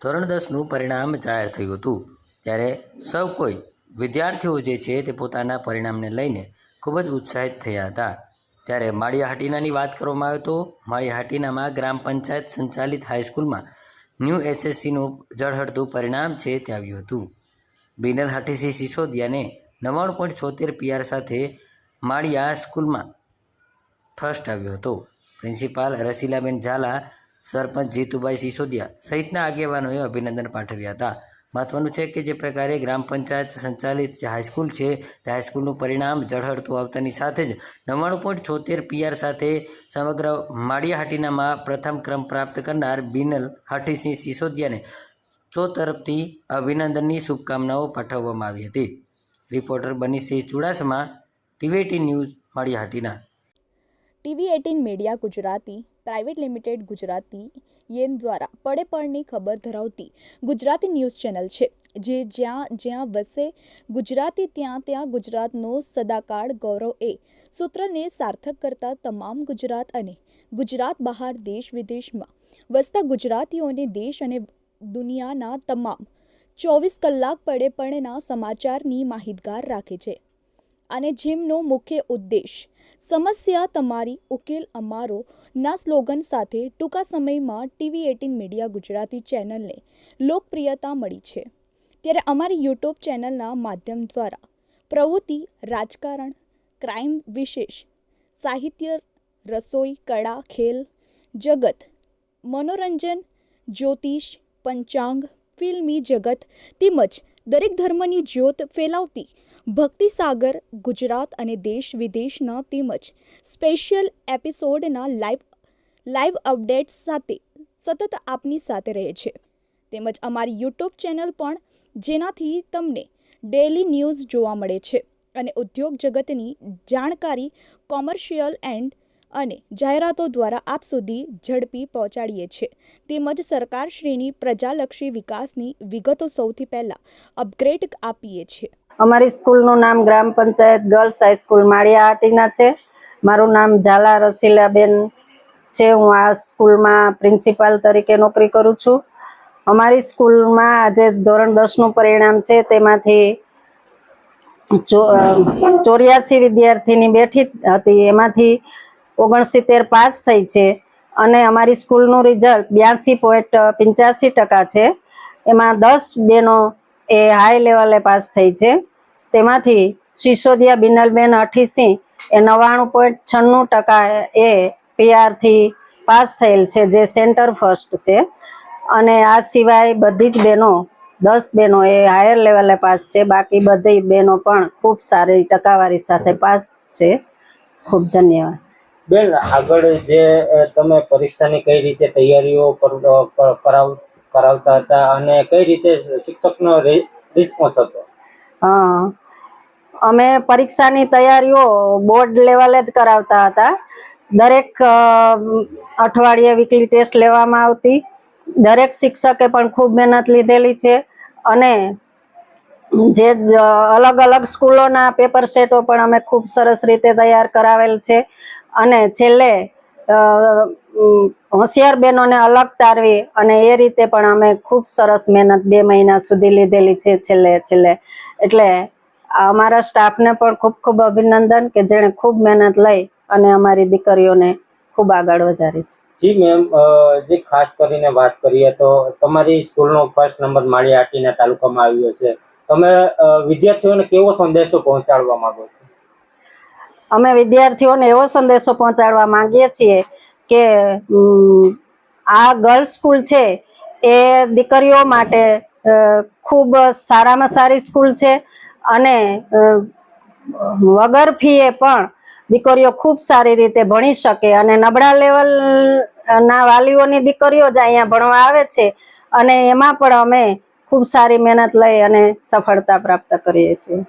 ધોરણ 10નું પરિણામ જાહેર થયું હતું ત્યારે સૌ કોઈ વિદ્યાર્થીઓ જે છે તે પોતાના પરિણામને લઈને ખૂબ જ ઉત્સાહિત થયા હતા। ત્યારે માળિયા હાટીનાની વાત કરવામાં આવે તો માળિયા હાટીનામાં ગ્રામ પંચાયત સંચાલિત હાઈસ્કૂલમાં ન્યૂ એસએસસીનું ઝળહળતું પરિણામ છે તે આવ્યું હતું। બિનલ હાટીસી સિસોદિયાને 99.76 PR સાથે માળિયા સ્કૂલમાં ફર્સ્ટ આવ્યો હતો। પ્રિન્સિપાલ રસીલાબેન ઝાલા, સરપંચ જીતુભાઈ સિસોદિયા સહિતના આગેવાનોએ અભિનંદન પાઠવ્યા હતા। મહત્વનું છે કે જે પ્રકારે ગ્રામ પંચાયત સંચાલિત જે હાઈસ્કૂલ છે તે હાઈસ્કૂલનું પરિણામ ઝળહળતું આવતાની સાથે જ 99.76 PR સાથે સમગ્ર માળિયા હાટીનામાં પ્રથમ ક્રમ પ્રાપ્ત કરનાર બિનલ હાટીસી સિસોદિયાને તરફથી અભિનંદનની શુભકામનાઓ પાઠવવામાં આવી હતી। Reporter Banisinh Chudasama, TV18 news, Maliya Hatina. TV18 media Gujarati private limited Gujarati યેન દ્વારા પડે પળની ખબર ધરાવતી ગુજરાતી ન્યૂઝ ચેનલ છે જે જ્યાં વસે ગુજરાતી ત્યાં ગુજરાતનો સદાકાળ ગૌરવ એ સૂત્રને સાર્થક કરતા તમામ ગુજરાત અને ગુજરાત બહાર દેશ વિદેશમાં વસતા ગુજરાતીઓને દેશ અને દુનિયાના તમામ 24 કલાક પડે પળના સમાચારની માહિતગાર રાખે છે અને જેમનો મુખ્ય ઉદ્દેશ સમસ્યા તમારી ઉકેલ અમારો ના સ્લોગન સાથે ટૂંકા સમયમાં TV18 મીડિયા ગુજરાતી ચેનલને લોકપ્રિયતા મળી છે। ત્યારે અમારી યુટ્યુબ ચેનલના માધ્યમ દ્વારા પ્રવૃત્તિ, રાજકારણ, ક્રાઇમ, વિશેષ સાહિત્ય, રસોઈ, કળા, ખેલ જગત, મનોરંજન, જ્યોતિષ, પંચાંગ, ફિલ્મી જગત તેમજ દરેક ધર્મની જ્યોત ફેલાવતી ભક્તિસાગર ગુજરાત અને દેશ વિદેશના તેમજ સ્પેશિયલ એપિસોડના લાઈવ અપડેટ્સ સાથે સતત આપની સાથે રહે છે। તેમજ અમારી યુટ્યુબ ચેનલ પણ જેનાથી તમને ડેલી ન્યૂઝ જોવા મળે છે અને ઉદ્યોગ જગતની જાણકારી કોમર્શિયલ અને જાહેરાતો દ્વારા આપ સુધી ઝડપી પહોંચાડીએ છીએ તેમજ સરકારશ્રીની પ્રજાલક્ષી વિકાસની વિગતો સૌથી પહેલાં અપગ્રેડ આપીએ છીએ। અમારી સ્કૂલનું નામ ગ્રામ પંચાયત ગર્લ્સ હાઈસ્કૂલ માળિયા હાટીના છે। મારું નામ ઝાલા રસીલાબેન છે। હું આ સ્કૂલમાં પ્રિન્સિપાલ તરીકે નોકરી કરું છું। અમારી સ્કૂલમાં આજે ધોરણ 10નું પરિણામ છે તેમાંથી 84 વિદ્યાર્થીની બેઠી હતી, એમાંથી 69 પાસ થઈ છે અને અમારી સ્કૂલનું રિઝલ્ટ 82.85% છે। એમાં 10 બહેનો એ હાઈ લેવલે પાસ થઈ છે। તેમાંથી સિસોદિયા બિનલબેન હાટીસી એ 99.96% એ PR થી પાસ થયેલ છે, જે સેન્ટર ફર્સ્ટ છે। અને આ સિવાય બધી જ બહેનો 10 બહેનો એ હાયર લેવલે પાસ છે, બાકી બધી બહેનો પણ ખૂબ સારી ટકાવારી સાથે પાસ છે। ખૂબ ધન્યવાદ બેન। આગળ જે તમે પરીક્ષાની કઈ રીતે તૈયારીઓ કરાવતા હતા અને કઈ રીતે શિક્ષકનો રિસ્પોન્સ હતો? અમે પરીક્ષાની તૈયારીઓ બોર્ડ લેવલે જ કરાવતા હતા। દરેક અઠવાડિયે વીકલી ટેસ્ટ લેવામાં આવતી। દરેક શિક્ષકે પણ ખૂબ મહેનત લીધેલી છે અને જે અલગ અલગ સ્કૂલોના પેપર સેટો પણ અમે ખૂબ સરસ રીતે તૈયાર કરાવેલ છે અને છેલ્લે હોશિયાર બહેનોને અલગ તારવી અને એ રીતે પણ અમે ખૂબ સરસ મહેનત 2 મહિના સુધી લીધેલી છે છેલ્લે। એટલે અમારા સ્ટાફને પણ ખૂબ ખૂબ અભિનંદન કે જેણે ખૂબ મહેનત લઈ અને અમારી દીકરીઓને ખૂબ આગળ વધારી છે। જી મેમ, જે ખાસ કરીને વાત કરીએ તો તમારી સ્કૂલનો ફર્સ્ટ નંબર માળિયા હાટીના તાલુકામાં આવ્યો છે। તમે વિદ્યાર્થીઓને કેવો સંદેશો પહોંચાડવા માંગો છો? અમે વિદ્યાર્થીઓને એવો સંદેશો પહોંચાડવા માંગીએ છીએ કે આ ગર્લ્સ સ્કૂલ છે એ દીકરીઓ માટે ખૂબ સારામાં સારી સ્કૂલ છે અને વગર ફીએ પણ દીકરીઓ ખૂબ સારી રીતે ભણી શકે અને નબળા લેવલના વાલીઓની દીકરીઓ જ અહીંયા ભણવા આવે છે અને એમાં પણ અમે ખૂબ સારી મહેનત લઈ અને સફળતા પ્રાપ્ત કરીએ છીએ।